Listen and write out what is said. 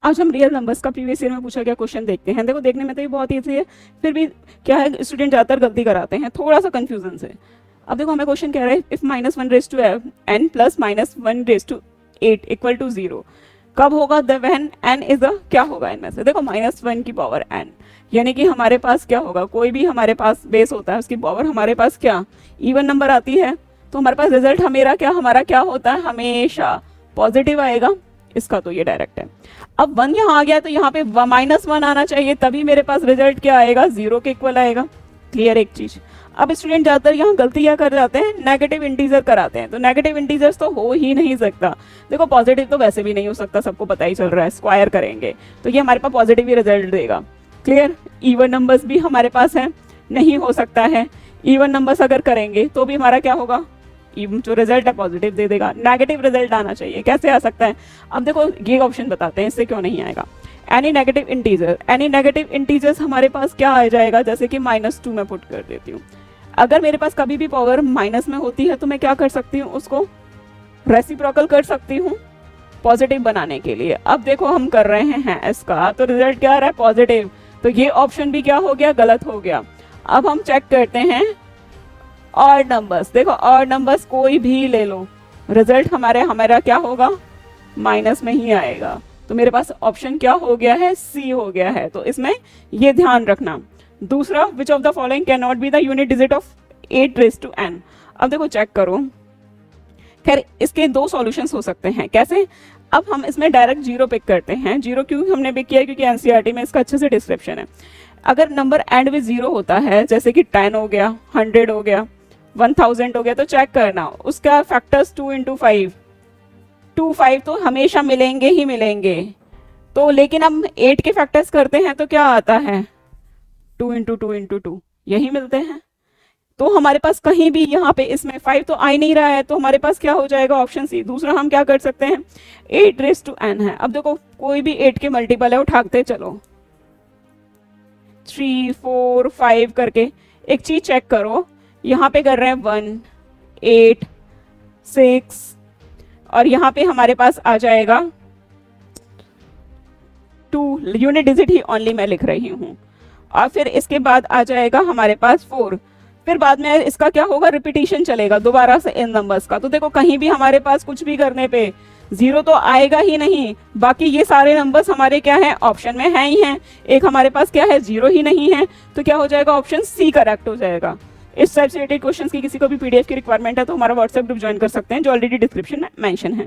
आज हम real numbers का प्रीवियस ईयर में पूछा गया क्वेश्चन देखते हैं। देखो देखने में तो ये बहुत ईजी है, फिर भी क्या है स्टूडेंट ज़्यादातर गलती कराते हैं थोड़ा सा कन्फ्यूजन से। अब देखो हमें क्वेश्चन कह रहा है इफ -1 प्लस -1 इक्वल टू 0 कब होगा the when n is a क्या होगा इनमें से। देखो -1 की पावर n यानी कि हमारे पास क्या होगा, कोई भी हमारे पास बेस होता है उसकी पावर हमारे पास क्या इवन नंबर आती है, तो हमारे पास रिजल्ट हमारा क्या होता है, हमेशा पॉजिटिव आएगा। इसका तो ये डायरेक्ट है। अब 1 यहाँ आ गया तो यहाँ पे -1 आना चाहिए, तभी मेरे पास रिजल्ट क्या आएगा, 0 के इक्वल आएगा। क्लियर एक चीज। अब स्टूडेंट ज्यादातर यहाँ गलती क्या कर जाते हैं, नेगेटिव इंटीजर कराते हैं। तो नेगेटिव इंटीजर्स तो हो ही नहीं सकता। देखो पॉजिटिव तो वैसे भी नहीं हो सकता, सबको पता ही चल रहा है, स्क्वायर करेंगे तो ये हमारे पास पॉजिटिव ही रिजल्ट देगा। क्लियर। इवन नंबर्स भी हमारे पास है, नहीं हो सकता है। इवन नंबर्स अगर करेंगे तो भी हमारा क्या होगा, जो रिजल्ट है पॉजिटिव दे देगा। नेगेटिव रिजल्ट आना चाहिए, कैसे आ सकता है। अब देखो ये ऑप्शन बताते हैं इससे क्यों नहीं आएगा। एनी नेगेटिव इंटीजर्स हमारे पास क्या आ जाएगा, जैसे कि -2 में पुट कर देती हूँ। अगर मेरे पास कभी भी पावर माइनस में होती है तो मैं क्या कर सकती हूँ, उसको रेसिप्रोकल कर सकती हूँ पॉजिटिव बनाने के लिए। अब देखो हम कर रहे हैं इसका, तो रिजल्ट क्या आ रहा है, पॉजिटिव। तो ये ऑप्शन भी क्या हो गया, गलत हो गया। अब हम चेक करते हैं और नंबर्स। देखो और नंबर्स कोई भी ले लो, रिजल्ट हमारा क्या होगा, माइनस में ही आएगा। तो मेरे पास ऑप्शन क्या हो गया है, सी हो गया है। तो इसमें ये ध्यान रखना। दूसरा, which of the following can not be the unit digit of 8 raised to n। अब देखो चेक करो। खैर इसके दो सॉल्यूशंस हो सकते हैं, कैसे। अब हम इसमें डायरेक्ट 0 पिक करते हैं। 0 क्यों हमने पिक किया, क्योंकि एनसीईआरटी में इसका अच्छे से डिस्क्रिप्शन है। अगर नंबर एंड विद 0 होता है, जैसे कि 10 हो गया, 100 हो गया, 1000 हो गया, तो चेक करना उसका फैक्टर्स 2 × 5 5 तो हमेशा मिलेंगे ही मिलेंगे। तो लेकिन हम 8 के फैक्टर्स करते हैं तो क्या आता है, 2 × 2 × 2 यही मिलते हैं। तो हमारे पास कहीं भी यहाँ पे इसमें 5 तो आ ही नहीं रहा है, तो हमारे पास क्या हो जाएगा, ऑप्शन सी। दूसरा हम क्या कर सकते हैं, 8 raised to n है। अब देखो कोई भी 8 के मल्टीपल है, उठाते चलो 3 4 5 करके। एक चीज चेक करो, यहाँ पे कर रहे हैं 1 8 6 और यहाँ पे हमारे पास आ जाएगा 2 यूनिट डिजिट ही ओनली मैं लिख रही हूँ। और फिर इसके बाद आ जाएगा हमारे पास 4। फिर बाद में इसका क्या होगा, रिपीटिशन चलेगा दोबारा से इन नंबर्स का। तो देखो कहीं भी हमारे पास कुछ भी करने पे 0 तो आएगा ही नहीं। बाकी ये सारे नंबर्स हमारे क्या है, ऑप्शन में है ही हैं। एक हमारे पास क्या है, 0 ही नहीं है। तो क्या हो जाएगा, ऑप्शन सी करेक्ट हो जाएगा। इस टाइप से रिलेटेड क्वेश्चंस की किसी को भी पीडीएफ की रिक्वायरमेंट है तो हमारा व्हाट्सएप ग्रुप ज्वाइन कर सकते हैं, जो ऑलरेडी डिस्क्रिप्शन में मेंशन है।